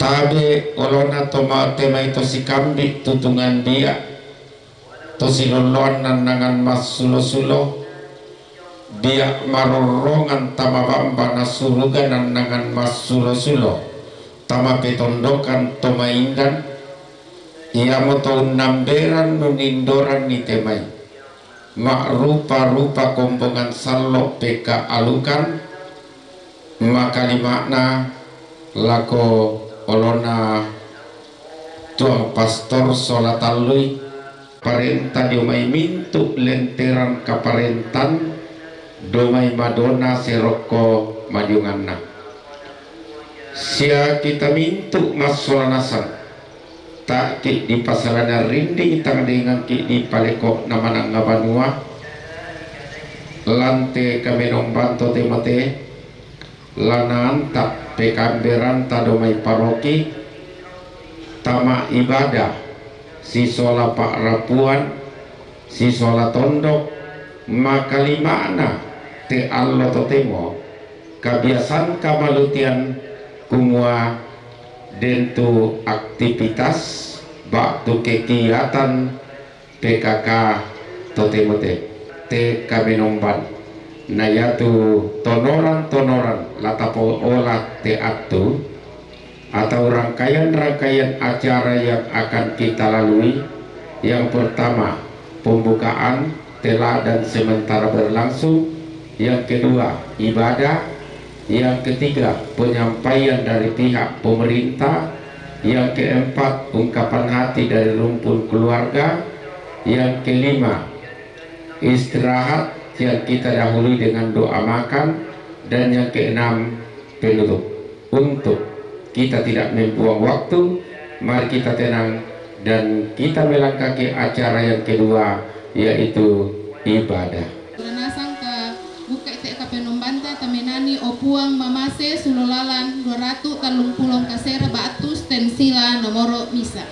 tabe olona toma tema itu si kambi tutungan dia to si loloan nanangan mas sulo-sulo dia marorongan tama bamba nasuruga nanangan mas sulo-sulo tama petondokan toma indan ia moto namberan nunindoran ni temai mak rupa-rupa kombongan sallo peka alukan maka makna lako olona tuang pastor solatalui parenta diomai mintu lenteran kaparentan domai madonna seroko majunganna sia kita mintu mas solanasan tak ki di pasalana rinding tang dengan ki di paleko namanang ngabanua lante kami nombanto temate lanaan tak pekamberan tadomai paroki tama ibadah si sola pak rapuan si sola tondok maka limana te allo totemo kebiasaan kamalutian kumua dentu aktivitas baktu kegiatan PKK totemote te kabenomban na yatu tonoran-tonoran latapo olah teatu atau rangkaian-rangkaian acara yang akan kita lalui. Yang pertama pembukaan telah dan sementara berlangsung, yang kedua ibadah, yang ketiga penyampaian dari pihak pemerintah, yang keempat ungkapan hati dari rumpun keluarga, yang kelima istirahat yang kita dahului dengan doa makan, dan yang keenam penutup. Untuk kita tidak membuang waktu, mari kita tenang dan kita melangkah acara yang kedua, yaitu ibadah. Renasang ka buka ite ka penombanta tamenani opuang mamase sulolalan 230 kasera baatus tensila nomoro misa.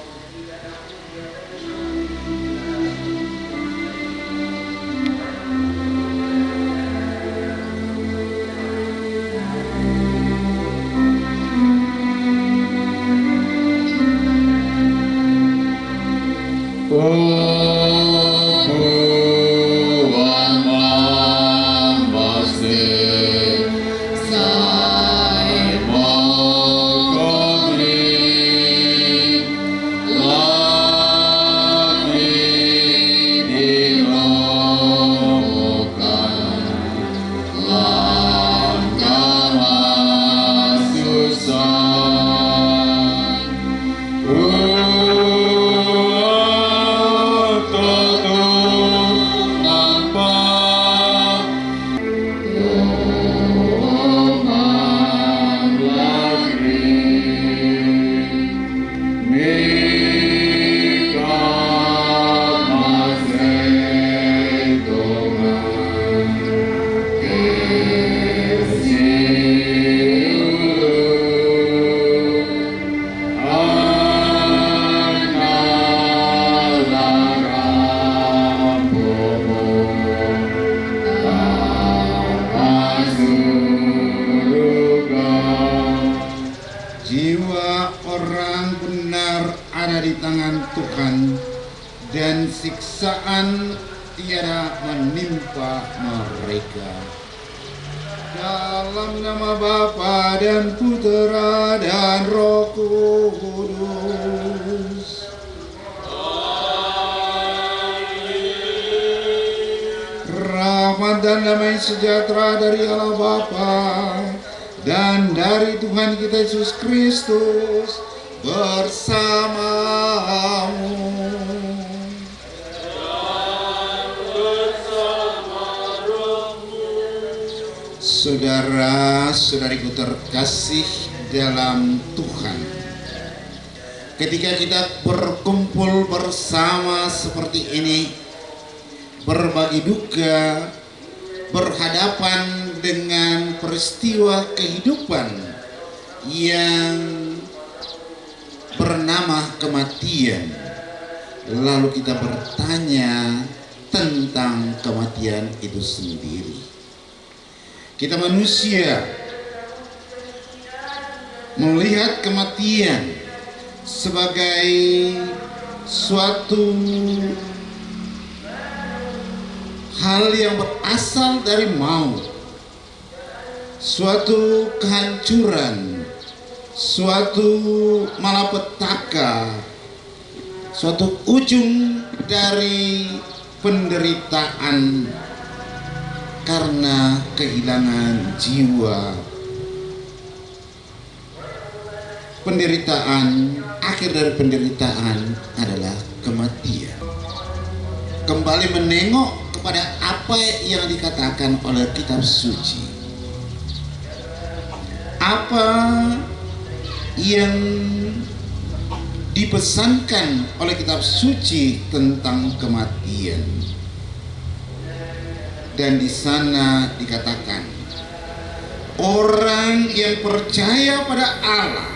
Dan siksaan tiada menimpa mereka. Dalam nama Bapa dan Putera dan Roh Kudus. Rahmat dan damai sejahtera dari Allah Bapa dan dari Tuhan kita Yesus Kristus bersamamu. Saudara-saudariku terkasih dalam Tuhan, ketika kita berkumpul bersama seperti ini, berbagi duka, berhadapan dengan peristiwa kehidupan yang bernama kematian, lalu kita bertanya tentang kematian itu sendiri. Kita manusia melihat kematian sebagai suatu hal yang berasal dari maut, suatu kehancuran, suatu malapetaka, suatu ujung dari penderitaan karena kehilangan jiwa. Penderitaan, akhir dari penderitaan adalah kematian. Kembali menengok kepada apa yang dikatakan oleh kitab suci. Apa yang dipesankan oleh kitab suci tentang kematian. Dan di sana dikatakan, orang yang percaya pada Allah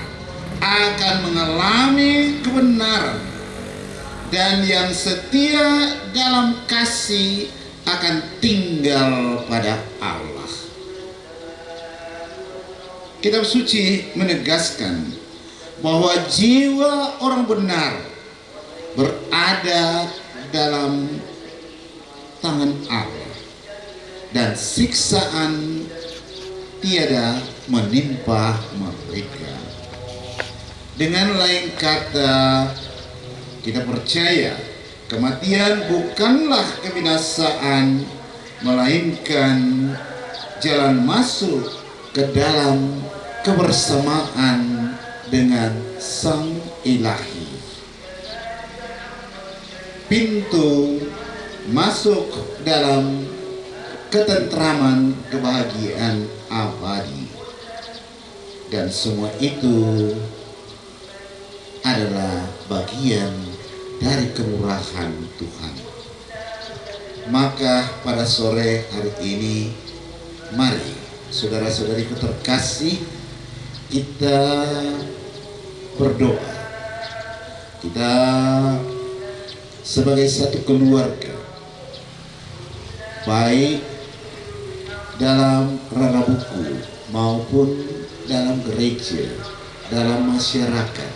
akan mengalami kebenaran, dan yang setia dalam kasih akan tinggal pada Allah. Kitab suci menegaskan bahwa jiwa orang benar berada dalam tangan Allah, dan siksaan tiada menimpa mereka. Dengan lain kata, kita percaya kematian bukanlah kebinasaan, melainkan jalan masuk ke dalam kebersamaan dengan Sang Ilahi. Pintu masuk dalam ketentraman, kebahagiaan abadi. Dan semua itu adalah bagian dari kemurahan Tuhan. Maka pada sore hari ini, mari saudara-saudariku terkasih, kita berdoa. Kita sebagai satu keluarga, baik dalam ranah buku maupun dalam gereja, dalam masyarakat,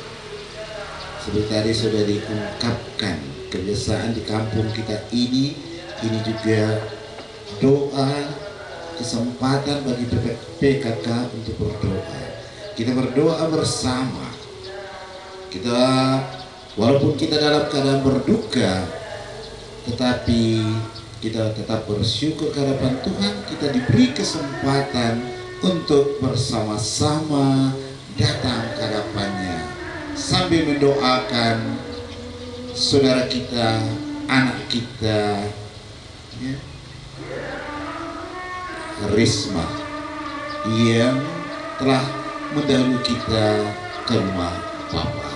seperti tadi sudah diungkapkan, kebiasaan di kampung kita ini juga doa, kesempatan bagi PKK untuk berdoa. Kita berdoa bersama. Kita walaupun kita dalam keadaan berduka, tetapi kita tetap bersyukur ke hadapan Tuhan. Kita diberi kesempatan untuk bersama-sama datang ke hadapannya, sambil mendoakan saudara kita, anak kita, ya, Risma, yang telah mendahului kita ke rumah Bapa.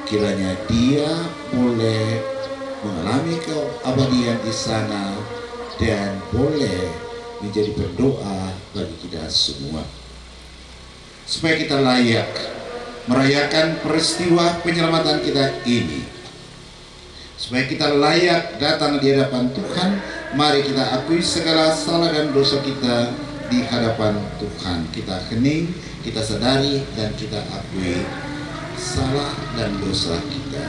Kiranya dia boleh mengalami keabadian di sana dan boleh menjadi berdoa bagi kita semua, supaya kita layak merayakan peristiwa penyelamatan kita ini, supaya kita layak datang di hadapan Tuhan. Mari kita akui segala salah dan dosa kita di hadapan Tuhan. Kita hening, kita sadari, dan kita akui salah dan dosa kita.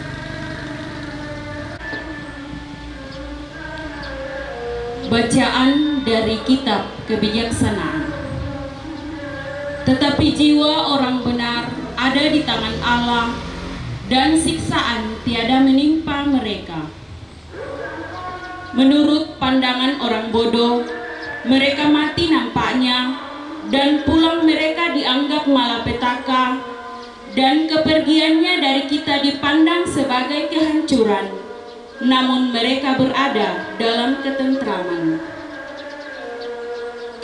Bacaan dari kitab kebijaksanaan. Tetapi jiwa orang benar ada di tangan Allah, dan siksaan tiada menimpa mereka. Menurut pandangan orang bodoh, mereka mati nampaknya, dan pulang mereka dianggap malapetaka, dan kepergiannya dari kita dipandang sebagai kehancuran, namun mereka berada dalam ketentraman.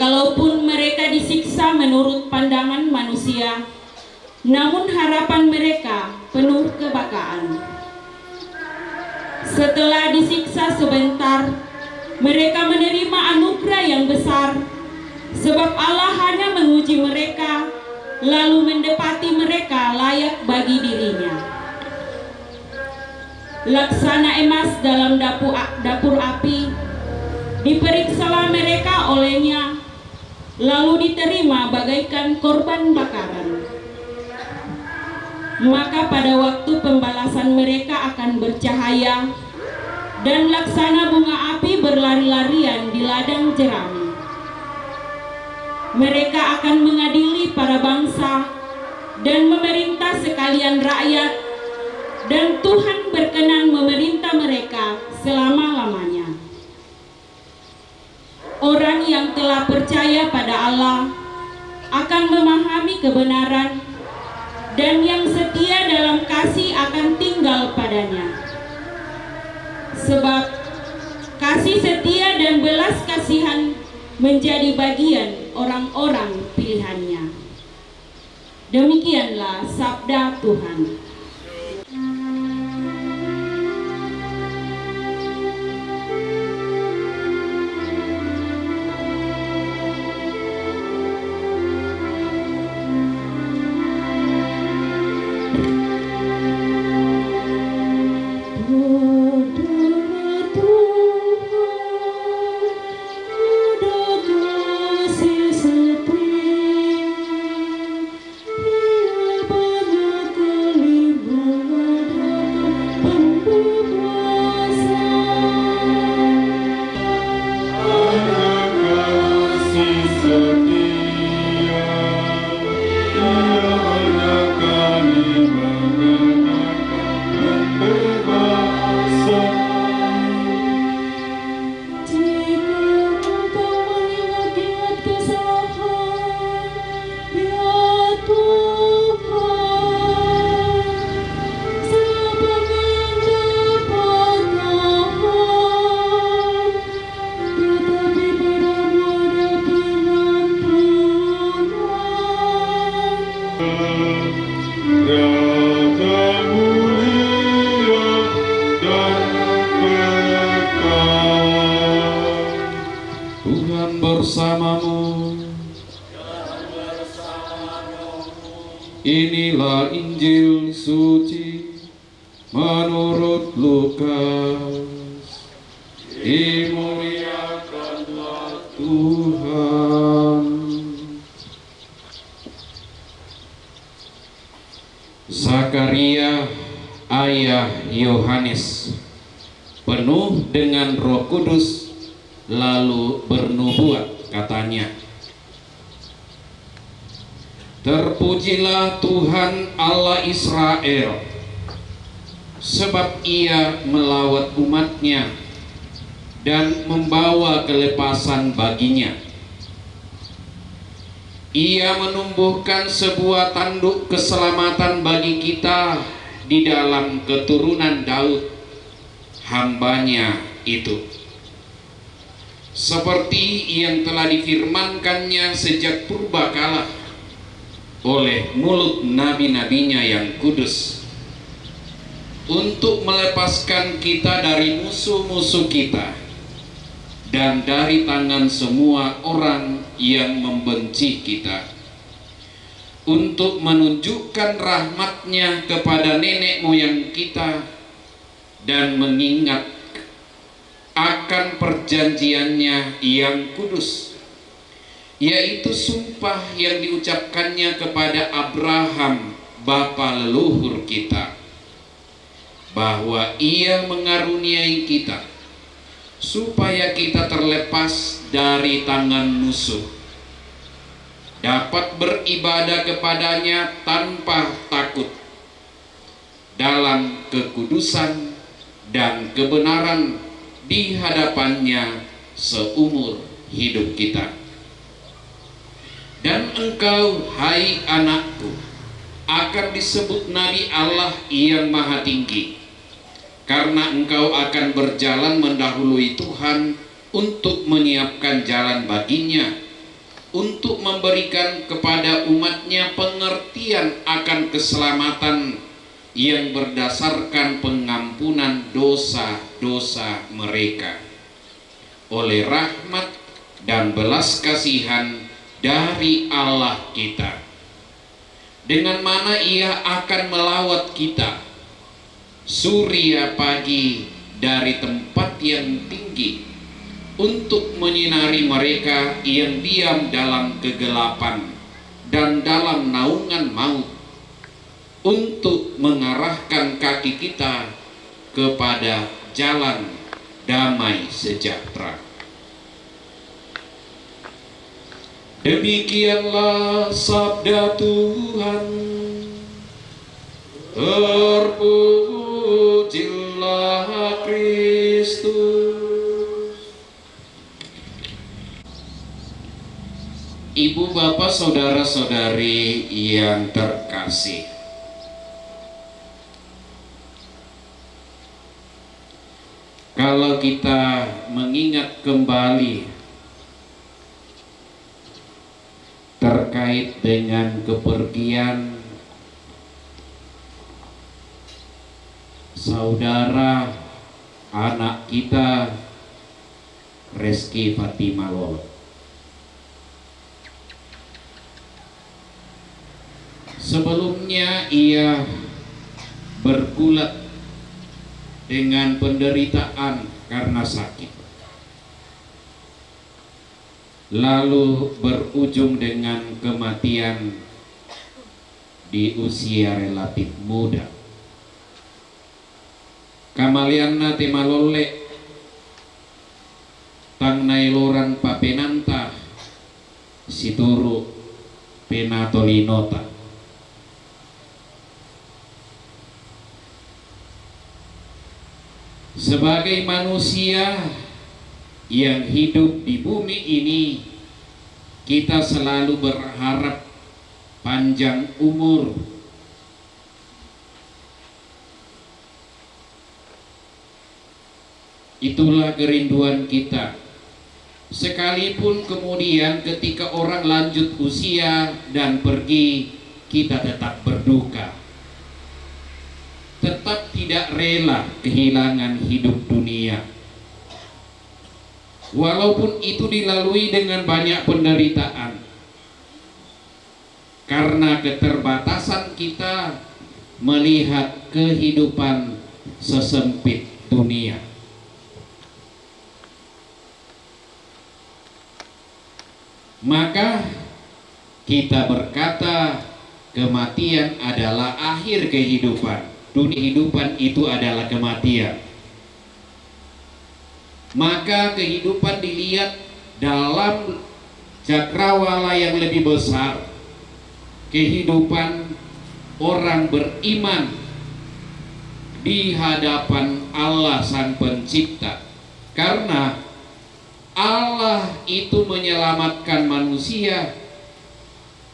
Kalaupun mereka disiksa menurut pandangan manusia, namun harapan mereka penuh kebakaan. Setelah disiksa sebentar, mereka menerima anugerah yang besar, sebab Allah hanya menguji mereka, lalu mendapati mereka layak bagi dirinya. Laksana emas dalam dapur api, diperiksalah mereka olehnya, lalu diterima bagaikan korban bakaran. maka pada waktu pembalasan mereka akan bercahaya dan laksana bunga api berlari-larian di ladang jerami. Mereka akan mengadili para bangsa dan memerintah sekalian rakyat, dan Tuhan berkenan memerintah mereka selama-lamanya. Orang yang telah percaya pada Allah akan memahami kebenaran, dan yang setia dalam kasih akan tinggal padanya. Sebab kasih setia dan belas kasihan menjadi bagian orang-orang pilihannya. Demikianlah sabda Tuhan. Tuhan bersamamu. Inilah Injil suci menurut Lukas. Dimuliakanlah Tuhan. Zakaria, ayah Yohanes, penuh dengan Roh Kudus, lalu bernubuat, katanya, terpujilah Tuhan Allah Israel, sebab Ia melawat umatnya dan membawa kelepasan baginya. Ia menumbuhkan sebuah tanduk keselamatan bagi kita di dalam keturunan Daud, hambanya itu, seperti yang telah difirmankannya sejak purbakala oleh mulut nabi-nabinya yang kudus, untuk melepaskan kita dari musuh-musuh kita dan dari tangan semua orang yang membenci kita, untuk menunjukkan rahmat-Nya kepada nenek moyang kita dan mengingat akan perjanjiannya yang kudus, yaitu sumpah yang diucapkannya kepada Abraham bapa leluhur kita, bahwa Ia mengaruniai kita supaya kita terlepas dari tangan musuh, dapat beribadah kepadanya tanpa takut dalam kekudusan dan kebenaran di hadapannya seumur hidup kita. Dan engkau, hai anakku, akan disebut Nabi Allah yang Maha Tinggi, karena engkau akan berjalan mendahului Tuhan untuk menyiapkan jalan baginya, untuk memberikan kepada umatnya pengertian akan keselamatan yang berdasarkan pengampunan dosa-dosa mereka, oleh rahmat dan belas kasihan dari Allah kita, dengan mana Ia akan melawat kita surya pagi dari tempat yang tinggi, untuk menyinari mereka yang diam dalam kegelapan dan dalam naungan maut, untuk mengarahkan kaki kita kepada jalan damai sejahtera. Demikianlah sabda Tuhan. Terpujilah Kristus. Ibu, bapak, saudara-saudari yang terkasih, kalau kita mengingat kembali terkait dengan kepergian saudara anak kita Reski Fatima Lolo, sebelumnya ia bergulat dengan penderitaan karena sakit, lalu berujung dengan kematian di usia relatif muda. Kamalianna temalole tang nailoran papenanta situru penatolinota. Sebagai manusia yang hidup di bumi ini, kita selalu berharap panjang umur. Itulah kerinduan kita. Sekalipun kemudian ketika orang lanjut usia dan pergi, kita tetap berduka, tetap tidak rela kehilangan hidup dunia. Walaupun itu dilalui dengan banyak penderitaan, karena keterbatasan kita melihat kehidupan sesempit dunia. Maka kita berkata kematian adalah akhir kehidupan. Dunia kehidupan itu adalah kematian. Maka kehidupan dilihat dalam cakrawala yang lebih besar. Kehidupan orang beriman di hadapan Allah Sang Pencipta. Karena Allah itu menyelamatkan manusia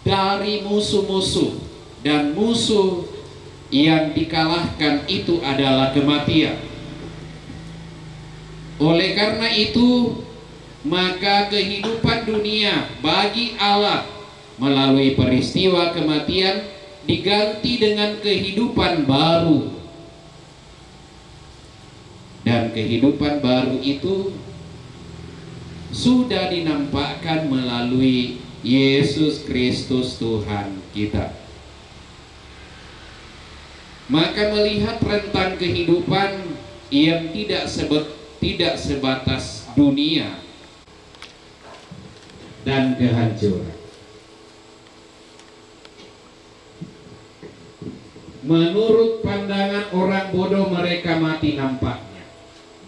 dari musuh-musuh, dan musuh yang dikalahkan itu adalah kematian. Oleh karena itu, maka kehidupan dunia bagi Allah melalui peristiwa kematian diganti dengan kehidupan baru. Dan kehidupan baru itu sudah dinampakkan melalui Yesus Kristus Tuhan kita. Maka melihat rentang kehidupan yang tidak sebatas dunia dan kehancuran. Menurut pandangan orang bodoh, mereka mati nampaknya,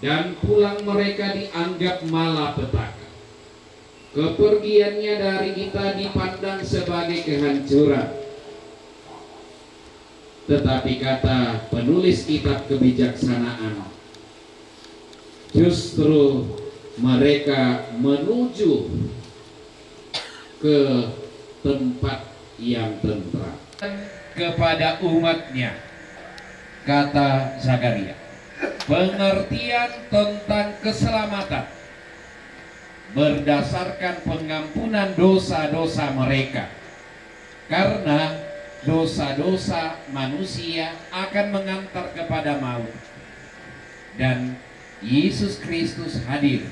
dan pulang mereka dianggap malapetaka. Kepergiannya dari kita dipandang sebagai kehancuran. Tetapi kata penulis kitab kebijaksanaan, justru mereka menuju ke tempat yang tentram. Kepada umatnya, kata Zakaria, pengertian tentang keselamatan berdasarkan pengampunan dosa-dosa mereka, karena dosa-dosa manusia akan mengantar kepada maut, dan Yesus Kristus hadir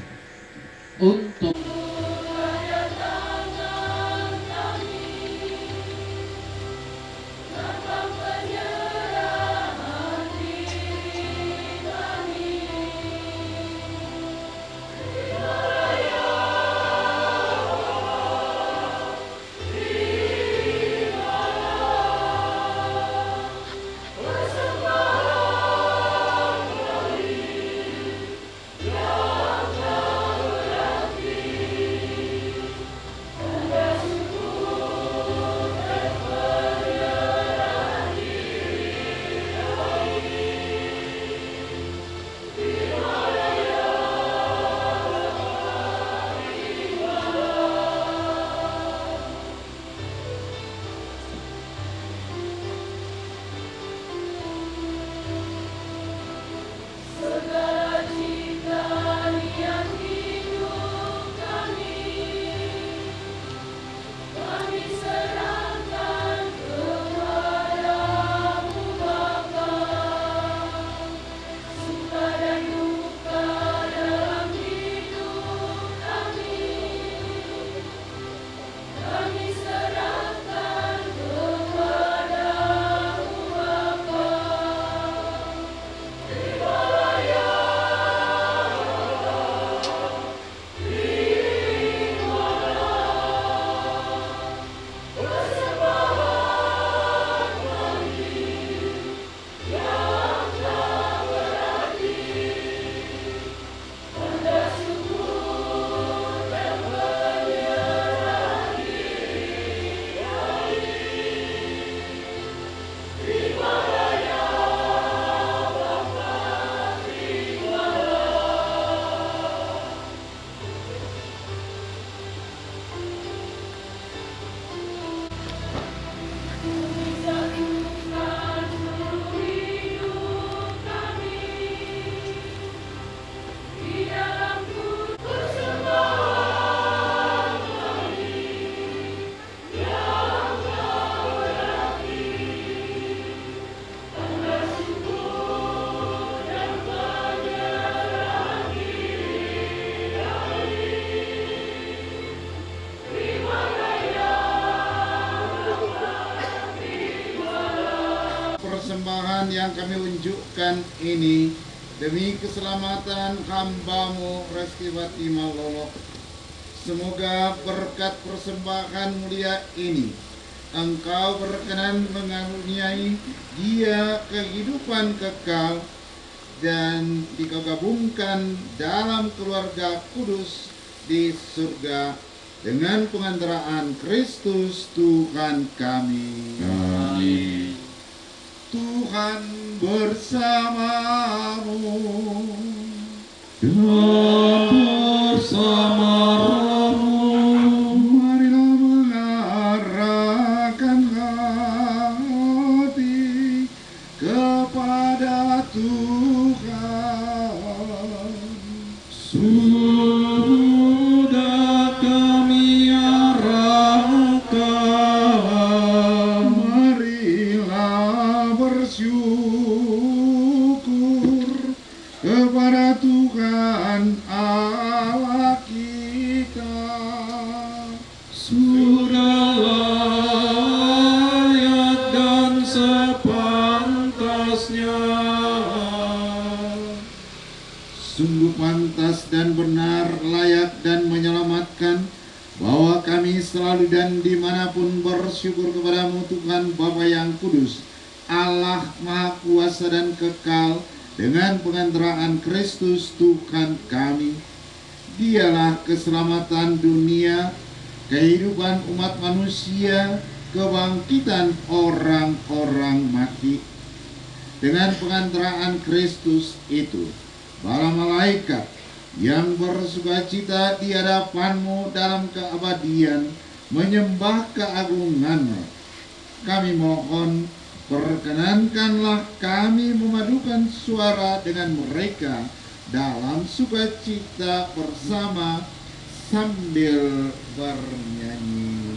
untuk jalan yang kami unjukkan ini demi keselamatan hamba-Mu Restiwati Malolo. Semoga berkat persembahan mulia ini Engkau berkenan mengaruniai dia kehidupan kekal dan digabungkan dalam keluarga kudus di surga dengan pengantaraan Kristus Tuhan kami. Amin. Tuhan bersamamu. Dan bersamamu. Marilah mengarahkan hati kepada Tuhan. Sudah kami arahkan. Marilah bersyukur kepada Tuhan Allah kita. Sudah layak dan sepantasnya. Sungguh pantas dan benar, layak dan menyelamatkan, bahwa kami selalu dan dimanapun bersyukur kepadamu Tuhan Bapa yang kudus, Allah Maha Kuasa dan kekal, dengan pengantaraan Kristus Tuhan kami. Dialah keselamatan dunia, kehidupan umat manusia, kebangkitan orang-orang mati. Dengan pengantaraan Kristus itu, para malaikat yang bersukacita di hadapan-Mu dalam keabadian menyembah keagungan-Mu. Kami mohon, perkenankanlah kami memadukan suara dengan mereka dalam sukacita bersama sambil bernyanyi.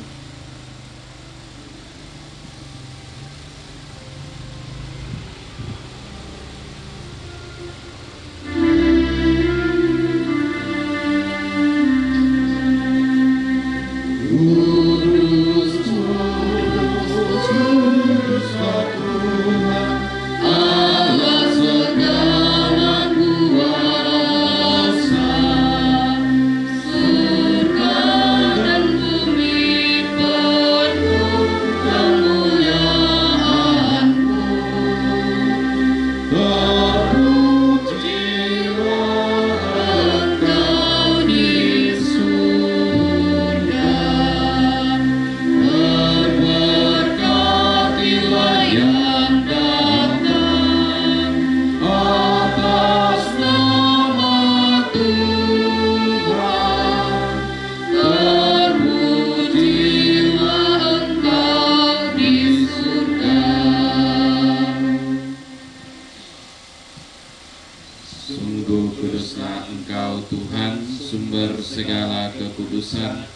Sungguh kuduslah Engkau Tuhan, sumber segala kekudusan.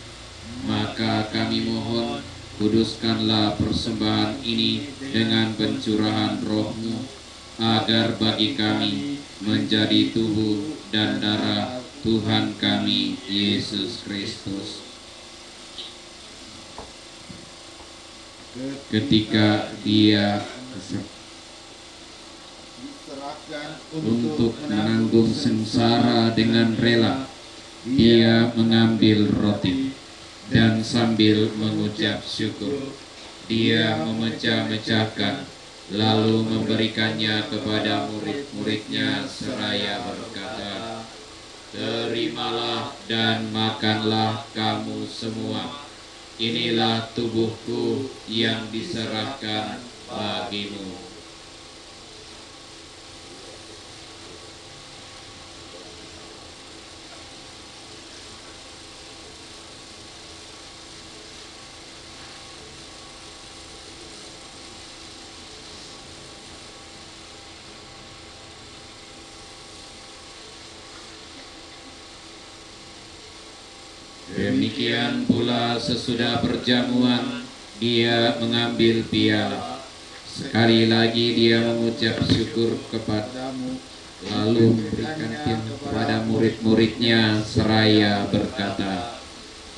Maka kami mohon, kuduskanlah persembahan ini dengan pencurahan Roh-Mu, agar bagi kami menjadi tubuh dan darah Tuhan kami Yesus Kristus. Ketika Dia Diserahkan untuk menanggung sengsara dengan rela, Dia mengambil roti dan sambil mengucap syukur, Dia memecah-mecahkan, lalu memberikannya kepada murid-muridnya seraya berkata, "Terimalah dan makanlah kamu semua. Inilah tubuhku yang diserahkan bagimu." Demikian pula sesudah perjamuan, Dia mengambil piala. Sekali lagi Dia mengucap syukur kepadamu, lalu memberikan kepada murid-muridnya seraya berkata,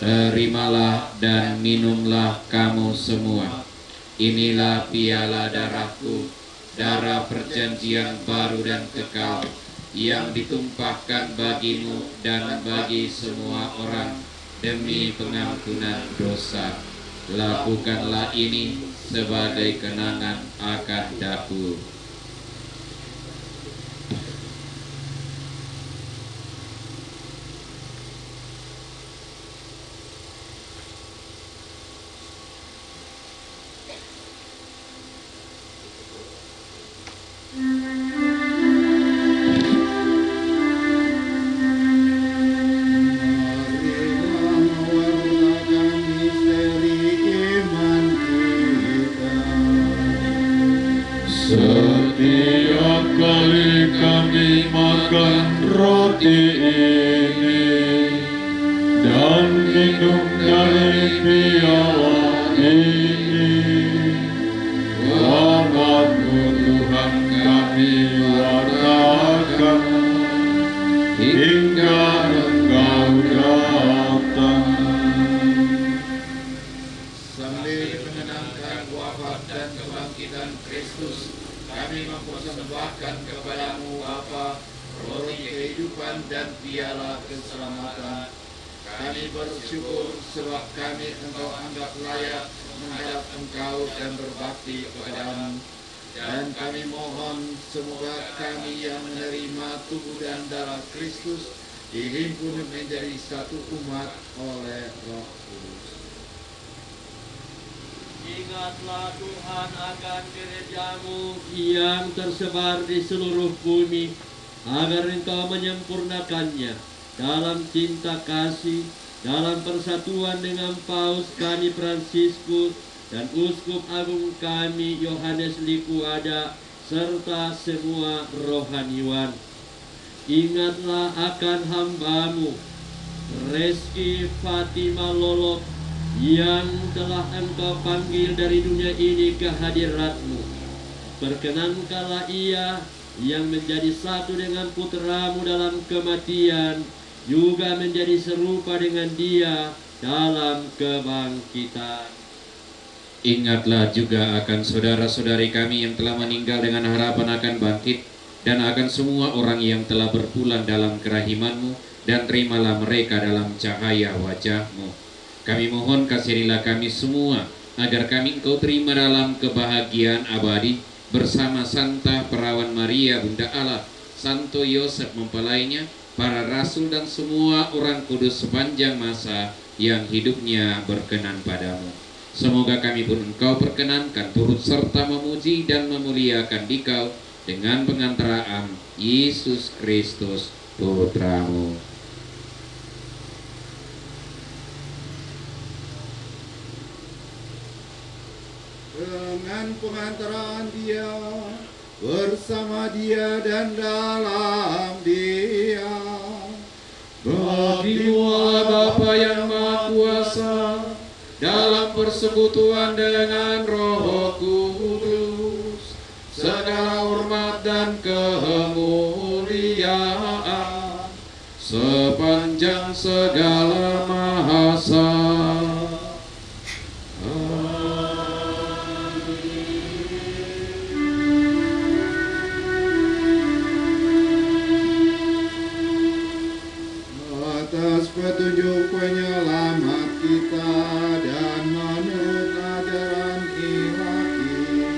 "Terimalah dan minumlah kamu semua. Inilah piala darahku darah perjanjian baru dan kekal yang ditumpahkan bagimu dan bagi semua orang demi pengampunan dosa. Lakukanlah ini sebagai kenangan akan daku. Setiap kali kami makan roti ini dan minum dari piala ini, wafat-Mu Tuhan kami wartakan hingga Engkau datang. Sambil mengenangkan wafat dan kebangkitan Kristus, kami mempersembahkan kepadamu Bapa roti kehidupan dan piala keselamatan. Kami bersyukur sebab kami Engkau anggap layak menghadap Engkau dan berbakti kepadamu. Dan kami mohon semoga kami yang menerima tubuh dan darah Kristus dihimpun menjadi satu umat oleh Roh Kudus. Ingatlah Tuhan akan gerejamu yang tersebar di seluruh bumi, agar Engkau menyempurnakannya dalam cinta kasih, dalam persatuan dengan Paus kami Fransiskus dan Uskup Agung kami Yohanes Likuada, serta semua rohaniwan. Ingatlah akan hamba-Mu Reski Fatima Lolok yang telah Engkau panggil dari dunia ini ke hadirat-Mu. Perkenankanlah ia yang menjadi satu dengan putra-Mu dalam kematian, juga menjadi serupa dengan Dia dalam kebangkitan. Ingatlah juga akan saudara-saudari kami yang telah meninggal dengan harapan akan bangkit, dan akan semua orang yang telah berpulang dalam kerahiman-Mu, dan terimalah mereka dalam cahaya wajah-Mu. Kami mohon kasihanilah kami semua, agar kami Engkau terima dalam kebahagiaan abadi, bersama Santa Perawan Maria Bunda Allah, Santo Yosef mempelainya, para rasul dan semua orang kudus sepanjang masa yang hidupnya berkenan padamu. Semoga kami pun Engkau perkenankan turut serta memuji dan memuliakan Dikau dengan pengantaraan Yesus Kristus Putra-Mu. Dengan pengantaraan Dia, bersama Dia dan dalam Dia, Bagi Allah Bapa yang Maha Kuasa, dalam persekutuan dengan Roh Kudus, segala hormat dan kemuliaan sepanjang segala masa. atas petunjuk penyelamat kita dan menurut ajaran ilahi,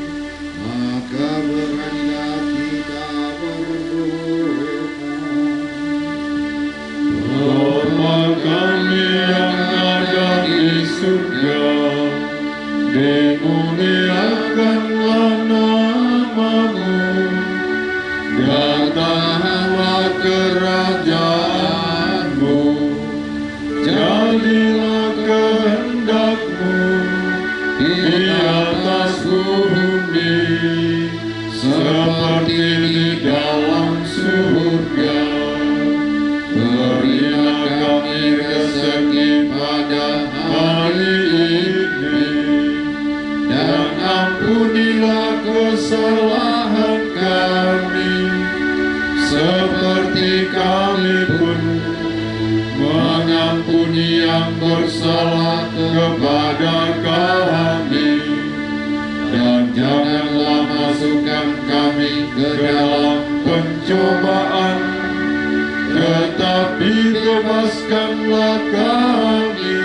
maka beranilah kita berdoa. Bapa kami yang ada di surga, dimuliakanlah nama-Mu, datanglah kerajaan-Mu, jadilah kehendak-Mu di atas bumi seperti di dalam surga. Berilah kami rezeki pada hari ini, dan ampunilah kesalahan kami, seperti kami pun mengampuni yang bersalah kepada kami. Dan janganlah masukkan kami ke dalam pencobaan, tetapi bebaskanlah kami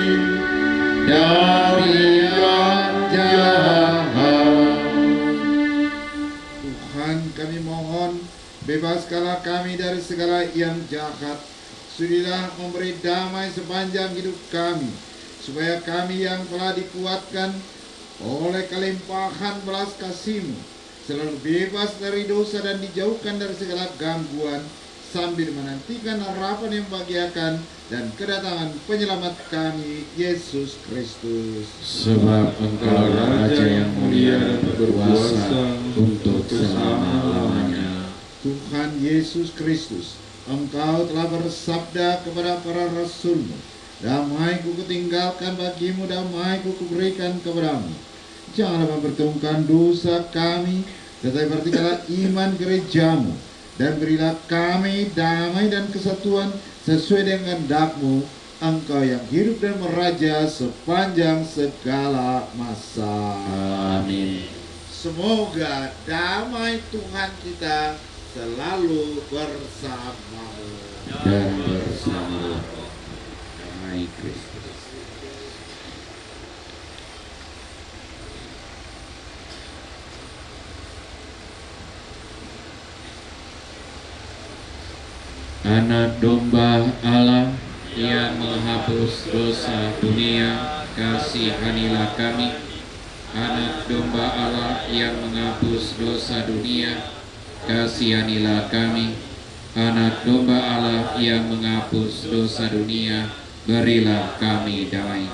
dari yang jahat. Tuhan, kami mohon, bebaskanlah kami dari segala yang jahat. Sudilah memberi damai sepanjang hidup kami, supaya kami yang telah dikuatkan oleh kelimpahan belas kasih-Mu selalu bebas dari dosa dan dijauhkan dari segala gangguan, sambil menantikan harapan yang membahagiakan dan kedatangan penyelamat kami, Yesus Kristus. Sebab Engkau Raja yang mulia dan berkuasa untuk selama-lamanya. Tuhan Yesus Kristus, Engkau telah bersabda kepada para rasul-Mu, damai-Ku kutinggalkan bagimu, damai-Ku kuberikan kepadamu. Janganlah memperhitungkan dosa kami, tetapi perhatikanlah iman gereja-Mu, dan berilah kami damai dan kesatuan sesuai dengan kehendak-Mu, Engkau yang hidup dan meraja sepanjang segala masa. Amin. Semoga damai Tuhan kita selalu bersamamu. Dan bersama damai Kristus. Anak domba Allah yang menghapus dosa dunia, kasihanilah kami. Anak domba Allah yang menghapus dosa dunia, kasihanilah kami. Anak domba Allah yang menghapus dosa dunia, berilah kami damai.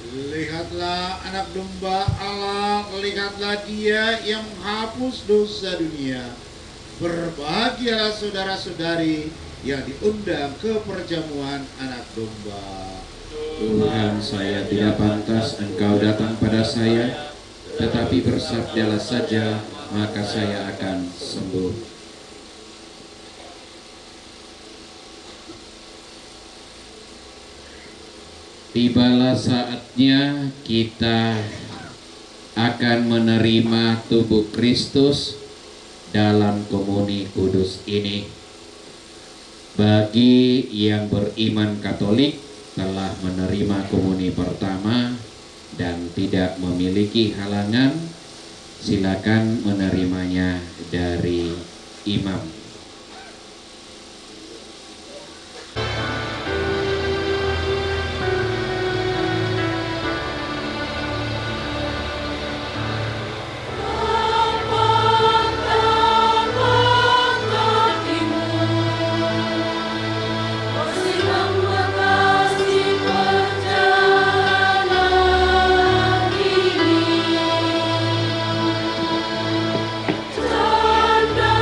Lihatlah anak domba Allah, lihatlah Dia yang menghapus dosa dunia. Berbahagialah saudara-saudari yang diundang ke perjamuan anak domba. Tuhan, saya tidak pantas Engkau datang pada saya, tetapi bersabdalah saja, maka saya akan sembuh. Tibalah saatnya kita akan menerima tubuh Kristus dalam komuni kudus ini. Bagi yang beriman Katolik telah menerima komuni pertama dan tidak memiliki halangan, silakan menerimanya dari imam. Tanda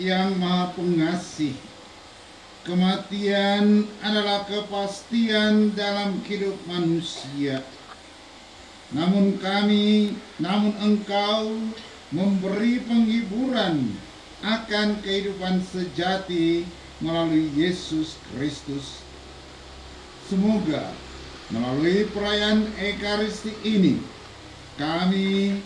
yang Maha Pengasih, kematian adalah kepastian dalam hidup manusia. Namun Engkau memberi penghiburan akan kehidupan sejati melalui Yesus Kristus. Semoga melalui perayaan Ekaristi ini kami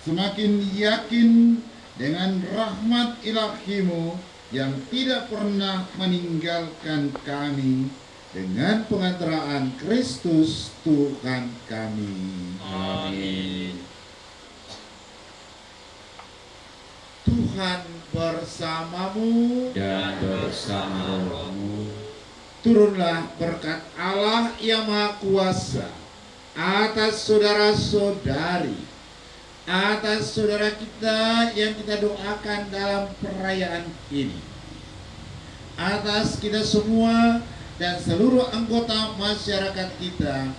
semakin yakin dengan rahmat ilahi-Mu yang tidak pernah meninggalkan kami, dengan pengantaraan Kristus Tuhan kami. Amin. Tuhan bersamamu Dan bersama rohmu. Turunlah berkat Allah yang Maha Kuasa atas saudara-saudari, atas saudara kita yang kita doakan dalam perayaan ini, atas kita semua dan seluruh anggota masyarakat kita,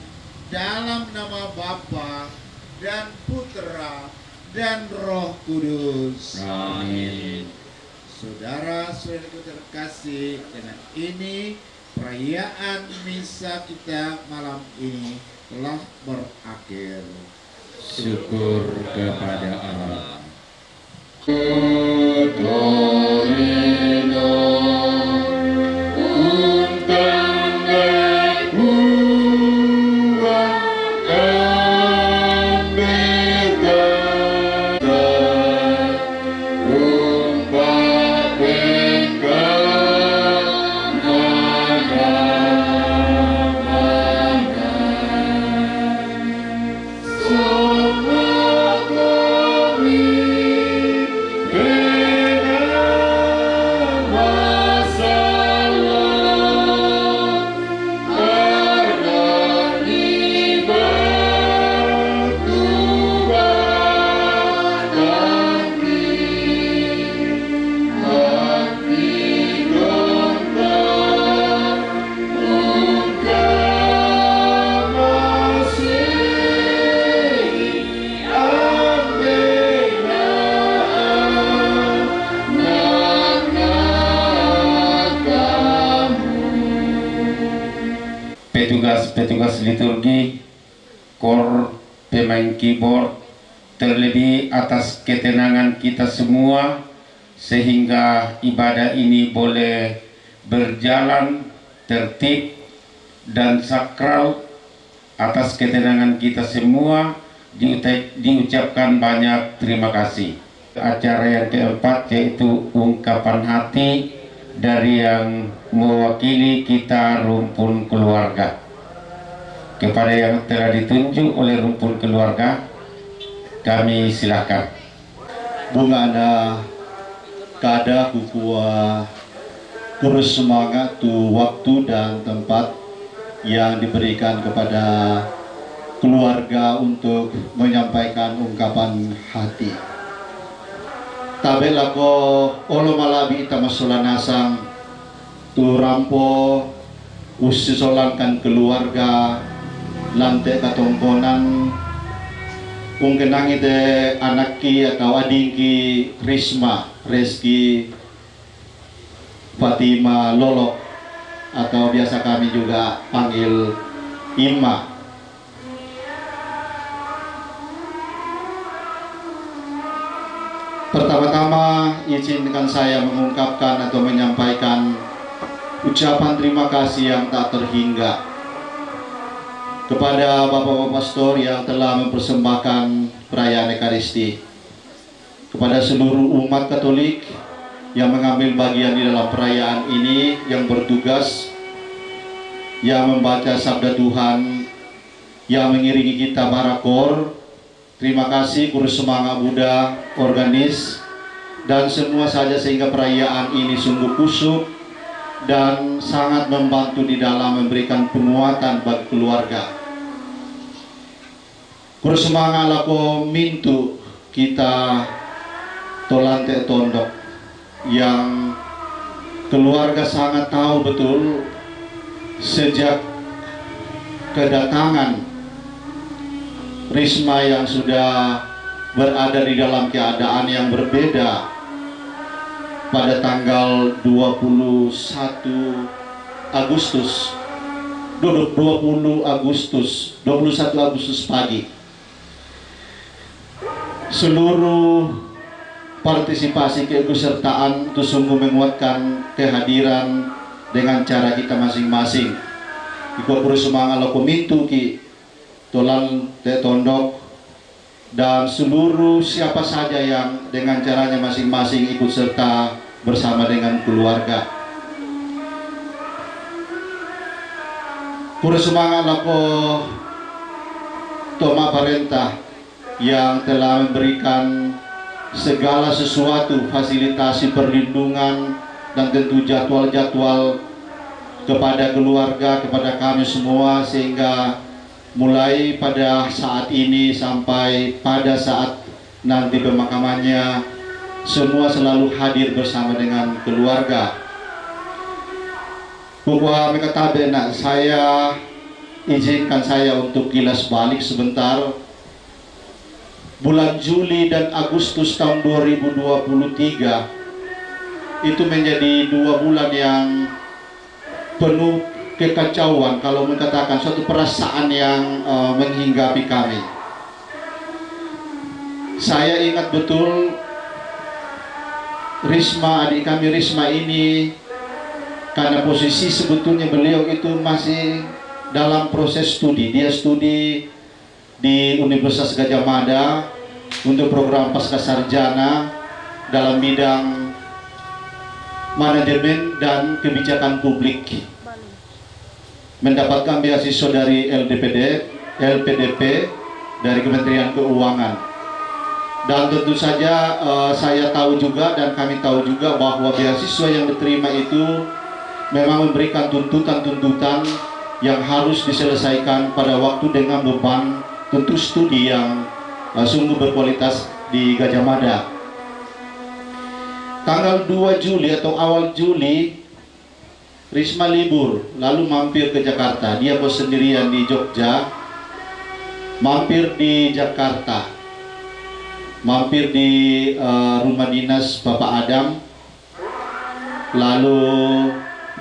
dalam nama Bapa dan Putra dan Roh Kudus. Amin. Saudara-saudaraku terkasih, dengan ini perayaan misa kita malam ini telah berakhir. Syukur kepada Allah. Petugas liturgi, kor, pemain keyboard, terlebih atas ketenangan kita semua sehingga ibadah ini boleh berjalan tertib dan sakral. Atas ketenangan kita semua diucapkan banyak terima kasih. Acara yang keempat yaitu ungkapan hati dari yang mewakili kita rumpun keluarga. Kepada yang telah ditunjuk oleh rumpun keluarga, kami silakan. Bungana kada kukua kurus semangat tu waktu dan tempat yang diberikan kepada keluarga untuk menyampaikan ungkapan hati. Tabela ko olo malabi ita masulanasang tu rampo usisolankan keluarga lantai katongkonan kung kenangi de anakki atau adingki Risma, Reski, Fatima, Lolo atau biasa kami juga panggil Ima. Pertama-tama izinkan saya mengungkapkan atau menyampaikan ucapan terima kasih yang tak terhingga kepada Bapak-Bapak Pastor yang telah mempersembahkan perayaan Ekaristi, kepada seluruh umat Katolik yang mengambil bagian di dalam perayaan ini, yang bertugas, yang membaca sabda Tuhan, yang mengiringi kita para kor. Terima kasih Kurus Semangat Buddha, organis, dan semua saja sehingga perayaan ini sungguh kusuk dan sangat membantu di dalam memberikan penguatan bagi keluarga. Kurus semangat lako mintu kita tolante tondok yang keluarga sangat tahu betul sejak kedatangan Risma yang sudah berada di dalam keadaan yang berbeda pada tanggal 21 Agustus 21 Agustus pagi. Seluruh partisipasi keikutsertaan itu sungguh menguatkan kehadiran dengan cara kita masing-masing. Ikut semangat lo komintu ki tolan te tondok dan seluruh siapa saja yang dengan caranya masing-masing ikut serta bersama dengan keluarga. Pura semangat lako Toma Parentah yang telah memberikan segala sesuatu, fasilitasi perlindungan dan tentu jadwal-jadwal kepada keluarga, kepada kami semua, sehingga mulai pada saat ini sampai pada saat nanti pemakamannya semua selalu hadir bersama dengan keluarga. Bahwa mengatabe nak saya izinkan saya untuk kilas balik sebentar. Bulan Juli dan Agustus tahun 2023 itu menjadi 2 bulan yang penuh kekacauan, kalau mengatakan suatu perasaan yang menghinggapi kami. Saya ingat betul Risma, adik kami Risma ini, karena posisi sebetulnya beliau itu masih dalam proses studi. Dia studi di Universitas Gadjah Mada untuk program pascasarjana dalam bidang manajemen dan kebijakan publik. Mendapatkan beasiswa dari LPDP dari Kementerian Keuangan. Dan tentu saja saya tahu juga dan kami tahu juga bahwa beasiswa yang diterima itu memang memberikan tuntutan-tuntutan yang harus diselesaikan pada waktu dengan beban tentu studi yang sungguh berkualitas di Gadjah Mada. Tanggal 2 Juli atau awal Juli, Risma libur, lalu mampir ke Jakarta. Dia bos sendirian di Jogja, mampir di Jakarta, mampir di rumah dinas Bapak Adam. Lalu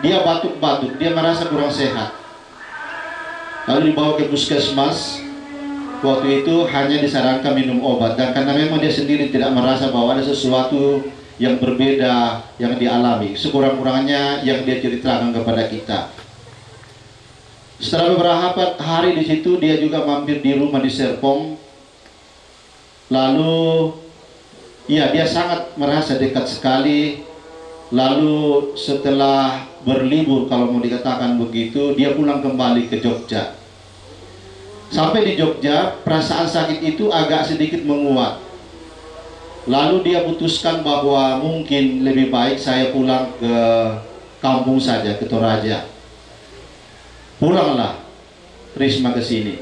dia batuk-batuk, dia merasa kurang sehat. Lalu dibawa ke puskesmas. Waktu itu hanya disarankan minum obat, dan karena memang dia sendiri tidak merasa bahwa ada sesuatu yang berbeda yang dialami, sekurang-kurangnya yang dia ceritakan kepada kita. Setelah beberapa hari di situ, dia juga mampir di rumah di Serpong. Lalu ya, dia sangat merasa dekat sekali. Lalu setelah berlibur, kalau mau dikatakan begitu, dia pulang kembali ke Jogja. Sampai di Jogja, perasaan sakit itu agak sedikit menguat. Lalu dia putuskan bahwa mungkin lebih baik saya pulang ke kampung saja, ke Toraja. Pulanglah Risma ke sini.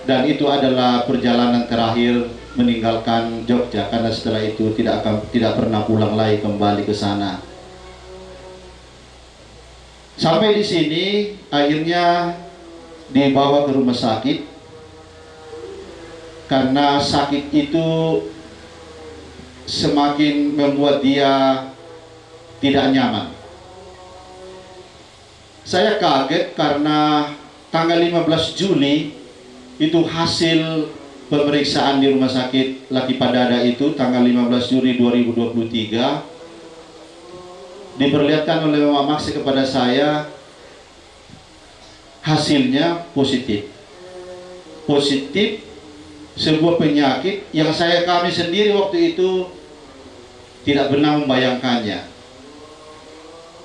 Dan itu adalah perjalanan terakhir meninggalkan Jogja, karena setelah itu tidak pernah pulang lagi kembali ke sana. Sampai di sini akhirnya dibawa ke rumah sakit, karena sakit itu semakin membuat dia tidak nyaman. Saya kaget karena tanggal 15 Juli itu hasil pemeriksaan di rumah sakit Laki Padada itu tanggal 15 Juli 2023 diperlihatkan oleh Mama Maksi kepada saya, hasilnya positif. Positif sebuah penyakit yang kami sendiri waktu itu tidak pernah membayangkannya.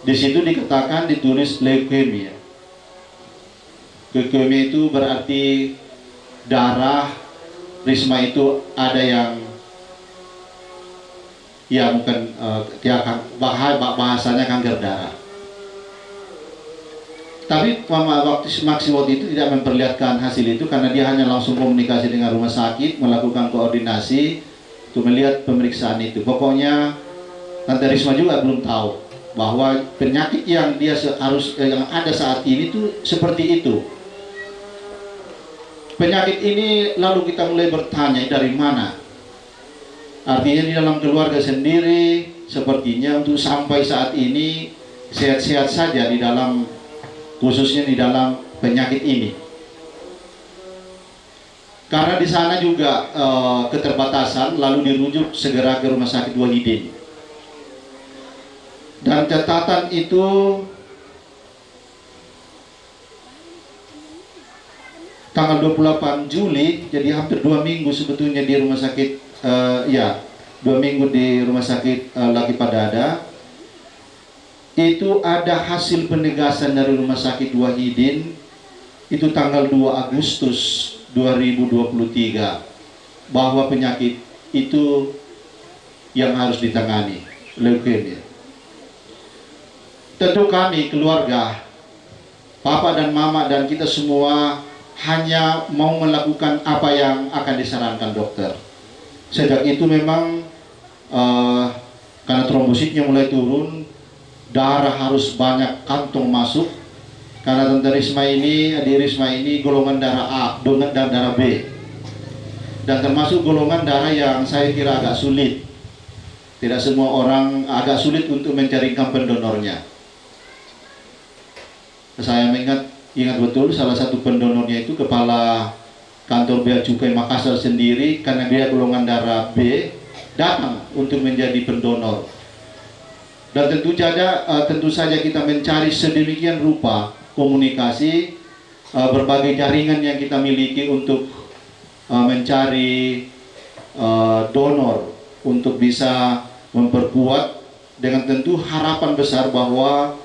Di situ dikatakan, ditulis leukemia. Leukemia itu berarti darah Risma itu ada yang bukan bahasanya kanker darah. Tapi waktu itu tidak memperlihatkan hasil itu, karena dia hanya langsung komunikasi dengan rumah sakit, melakukan koordinasi untuk melihat pemeriksaan itu. Pokoknya Tante Risma juga belum tahu bahwa penyakit yang yang ada saat ini itu seperti itu. Penyakit ini lalu kita mulai bertanya dari mana. Artinya di dalam keluarga sendiri sepertinya untuk sampai saat ini sehat-sehat saja di dalam, khususnya di dalam penyakit ini. Karena di sana juga keterbatasan, lalu dirujuk segera ke Rumah Sakit Wahidin. Dan catatan itu tanggal 28 Juli, jadi hampir 2 minggu sebetulnya di rumah sakit, 2 minggu di Rumah Sakit Laki Padada. Itu ada hasil penegasan dari Rumah Sakit Wahidin, itu tanggal 2 Agustus 2023, bahwa penyakit itu yang harus ditangani, leukemia. Tentu kami keluarga, papa dan mama dan kita semua hanya mau melakukan apa yang akan disarankan dokter. Sejak itu memang karena trombositnya mulai turun, darah harus banyak kantong masuk. Karena Tante Risma ini, adik Risma ini golongan darah A, dan darah B. Dan termasuk golongan darah yang saya kira agak sulit. Tidak semua orang, agak sulit untuk mencarikan pendonornya. Saya ingat betul salah satu pendonornya itu kepala kantor Bea Cukai Makassar sendiri, karena dia golongan darah B, datang untuk menjadi pendonor. Dan tentu saja kita mencari sedemikian rupa komunikasi, berbagai jaringan yang kita miliki untuk mencari donor untuk bisa memperkuat, dengan tentu harapan besar bahwa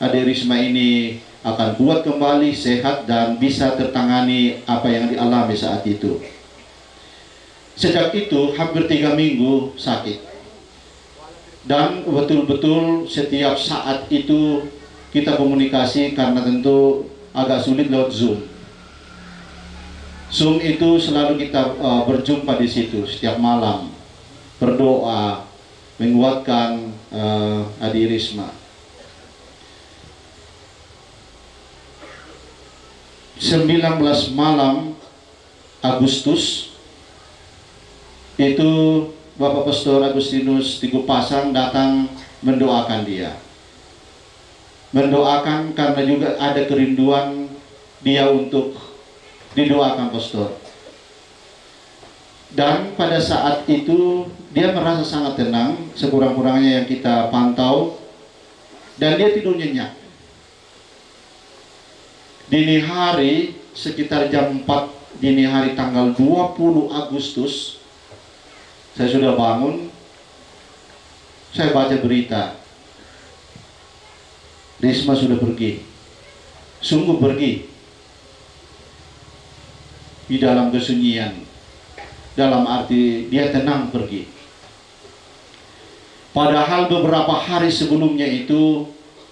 adik Risma ini akan kuat kembali, sehat, dan bisa tertangani apa yang dialami saat itu. Sejak itu hampir 3 minggu sakit, dan betul-betul setiap saat itu kita komunikasi, karena tentu agak sulit lewat Zoom. Zoom itu selalu kita berjumpa di situ setiap malam, berdoa, menguatkan adik Risma. 19 malam Agustus itu Bapak Pastor Agustinus Tigo Pasang datang mendoakan dia. Mendoakan karena juga ada kerinduan dia untuk didoakan Pastor. Dan pada saat itu dia merasa sangat tenang, sekurang-kurangnya yang kita pantau, dan dia tidur nyenyak. Dini hari, sekitar jam 4 dini hari tanggal 20 Agustus, saya sudah bangun, saya baca berita, Risma sudah pergi, sungguh pergi, di dalam kesunyian, dalam arti dia tenang pergi. Padahal beberapa hari sebelumnya itu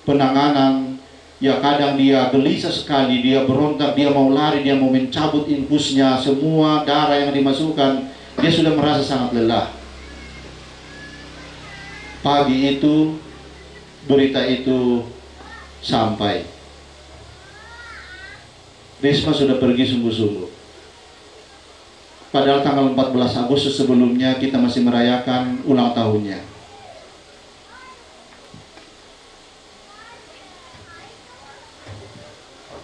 penanganan, ya kadang dia gelisah sekali, dia berontak, dia mau lari, dia mau mencabut infusnya, semua darah yang dimasukkan, dia sudah merasa sangat lelah. Pagi itu berita itu sampai, Risma sudah pergi sungguh-sungguh. Padahal tanggal 14 Agustus sebelumnya kita masih merayakan ulang tahunnya.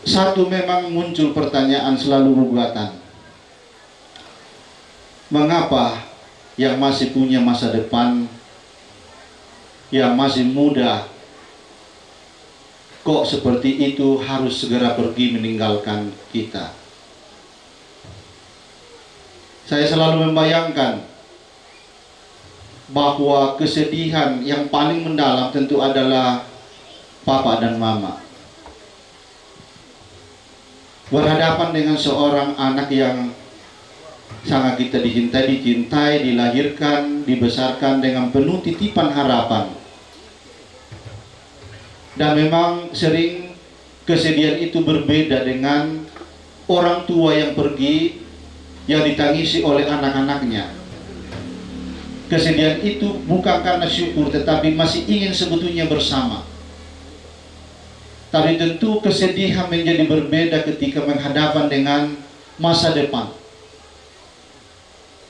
Satu, memang muncul pertanyaan selalu gugatan. Mengapa yang masih punya masa depan, yang masih muda, kok seperti itu harus segera pergi meninggalkan kita? Saya selalu membayangkan bahwa kesedihan yang paling mendalam tentu adalah papa dan mama. Berhadapan dengan seorang anak yang sangat kita dicintai, dilahirkan, dibesarkan dengan penuh titipan harapan. Dan memang sering kesedihan itu berbeda dengan orang tua yang pergi, yang ditangisi oleh anak-anaknya. Kesedihan itu bukan karena syukur, tetapi masih ingin sebetulnya bersama. Tapi tentu kesedihan menjadi berbeda ketika menghadapan dengan masa depan.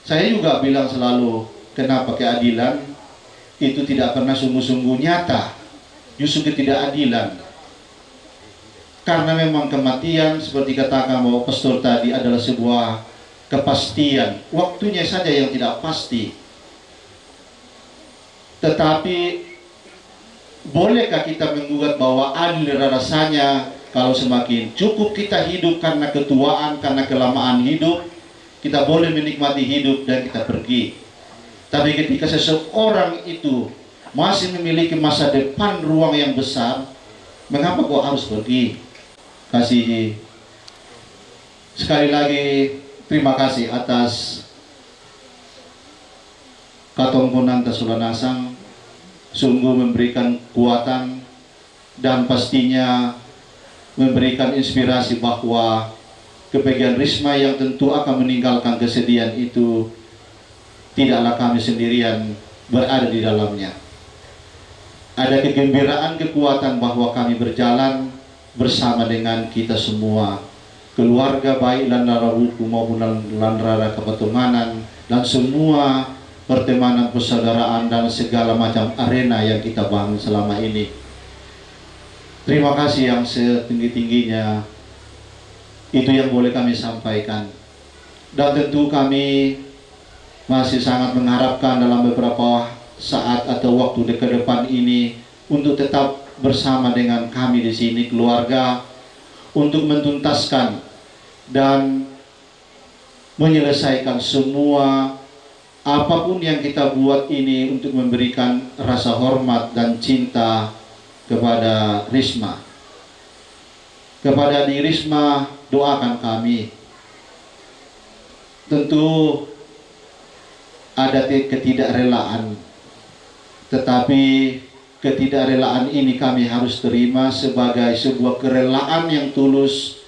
Saya juga bilang selalu, kenapa keadilan itu tidak pernah sungguh-sungguh nyata, justru ketidakadilan. Karena memang kematian seperti katakan bahwa pastor tadi adalah sebuah kepastian, waktunya saja yang tidak pasti. Tetapi bolehkah kita menggugat bahwa adil rasanya kalau semakin cukup kita hidup karena ketuaan, karena kelamaan hidup, kita boleh menikmati hidup dan kita pergi. Tapi ketika seseorang itu masih memiliki masa depan ruang yang besar, mengapa kau harus pergi? Sekali lagi terima kasih atas Katongkonan Tasulanasang, sungguh memberikan kekuatan dan pastinya memberikan inspirasi bahwa kepergian Risma yang tentu akan meninggalkan kesedihan itu tidaklah kami sendirian berada di dalamnya. Ada kegembiraan, kekuatan bahwa kami berjalan bersama dengan kita semua, keluarga baik Landara Wuku maupun Landara Kepetunganan, dan semua pertemanan persaudaraan dan segala macam arena yang kita bangun selama ini. Terima kasih yang setinggi-tingginya, itu yang boleh kami sampaikan. Dan tentu kami masih sangat mengharapkan dalam beberapa saat atau waktu ke depan ini untuk tetap bersama dengan kami di sini keluarga untuk mentuntaskan dan menyelesaikan semua apapun yang kita buat ini untuk memberikan rasa hormat dan cinta kepada Risma. Kepada di Risma, doakan kami. Tentu ada ketidakrelaan, tetapi ketidakrelaan ini kami harus terima sebagai sebuah kerelaan yang tulus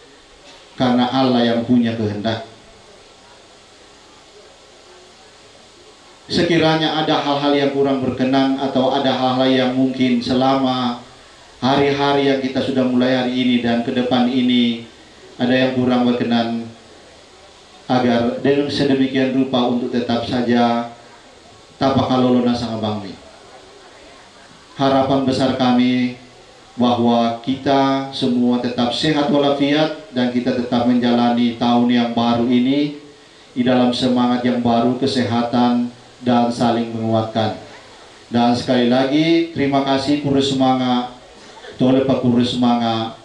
karena Allah yang punya kehendak. Sekiranya ada hal-hal yang kurang berkenan atau ada hal-hal yang mungkin selama hari-hari yang kita sudah mulai hari ini dan ke depan ini ada yang kurang berkenan, agar dengan sedemikian rupa untuk tetap saja tapakalolona sang bangmi. Harapan besar kami bahwa kita semua tetap sehat walafiat dan kita tetap menjalani tahun yang baru ini di dalam semangat yang baru, kesehatan dan saling menguatkan. Dan sekali lagi terima kasih Kurus Semanga, oleh Pak Kurus Semanga,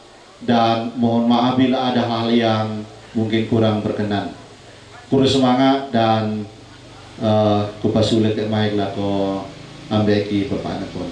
dan mohon maaf bila ada hal yang mungkin kurang berkenan. Kurus Semanga dan kupasulit maik lako ambeki Bapak Anakon.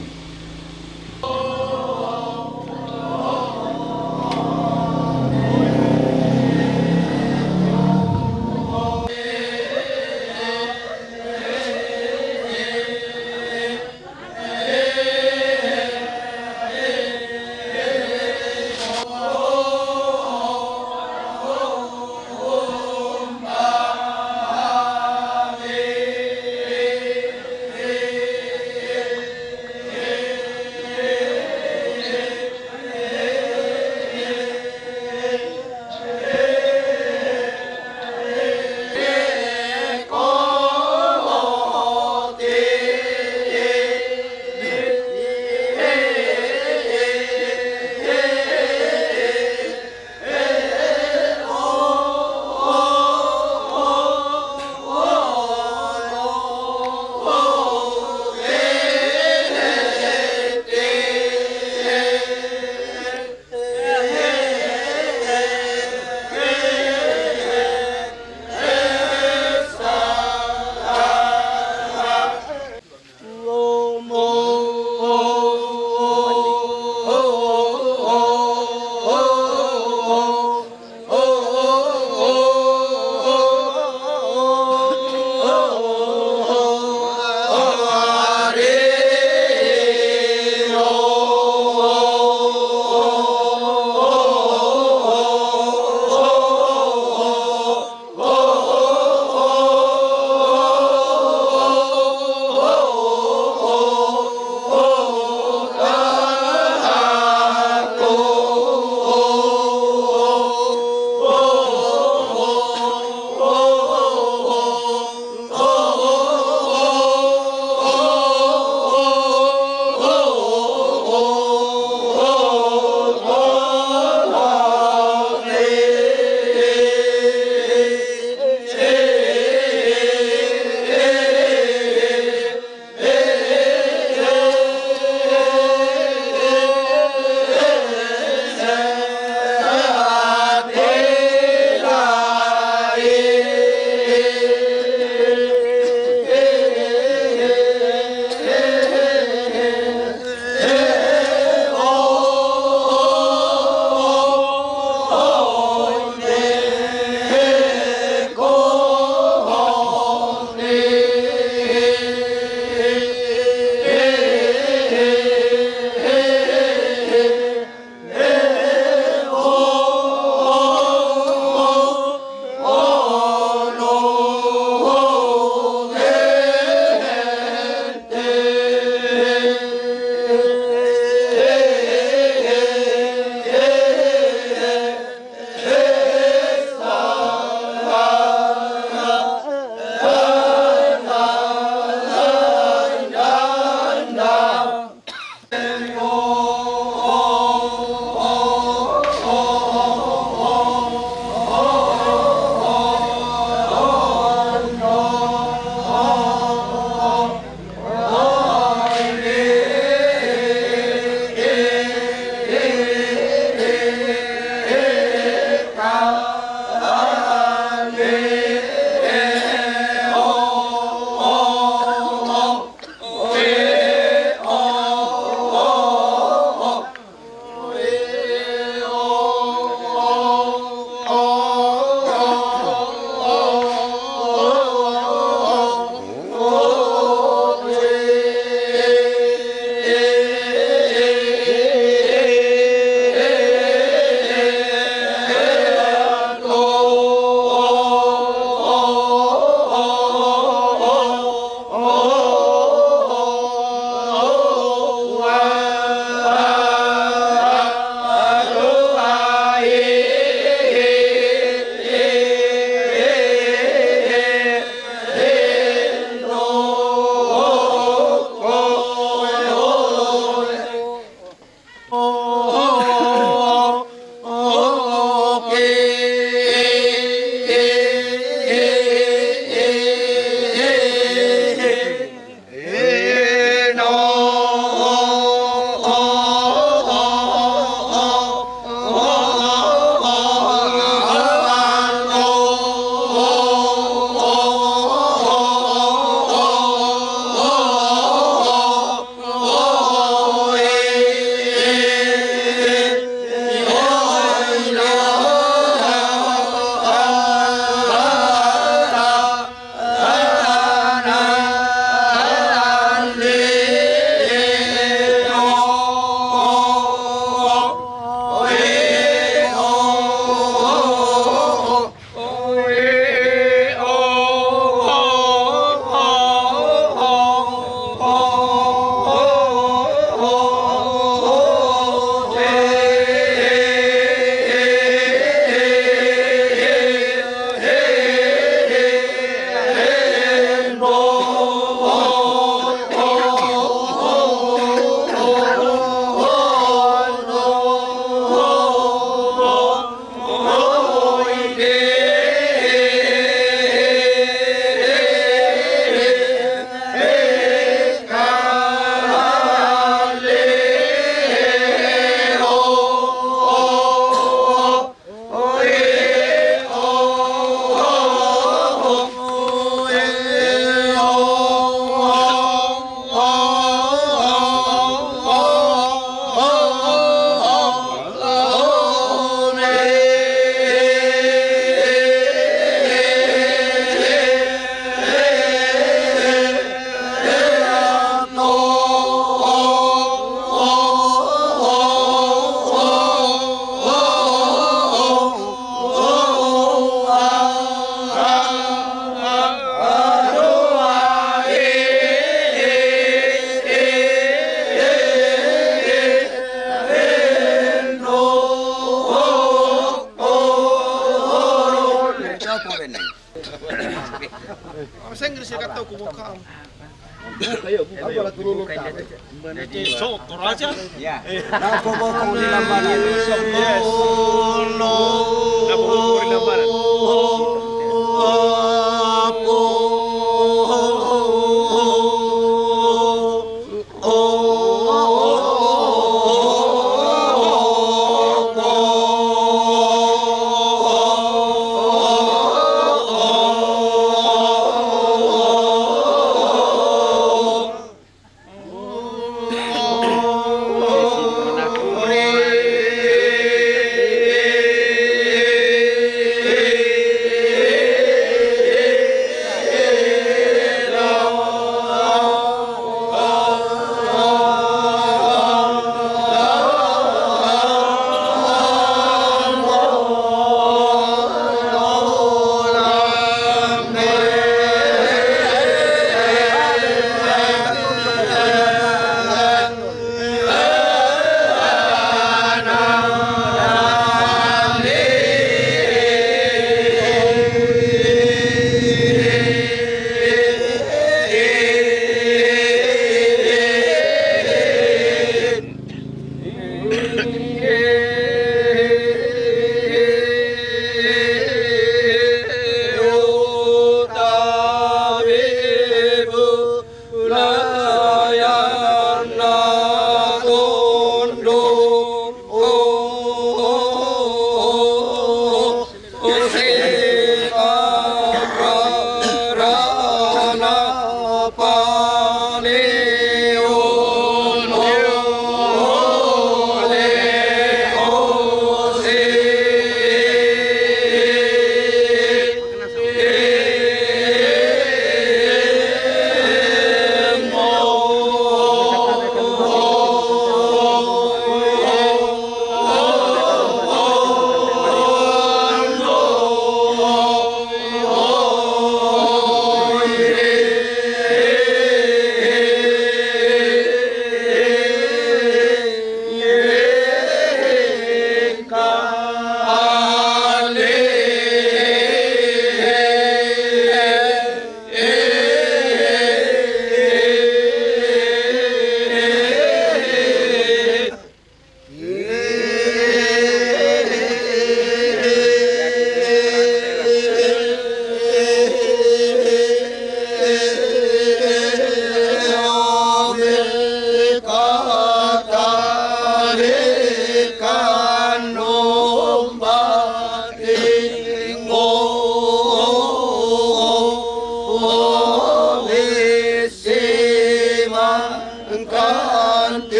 Lord.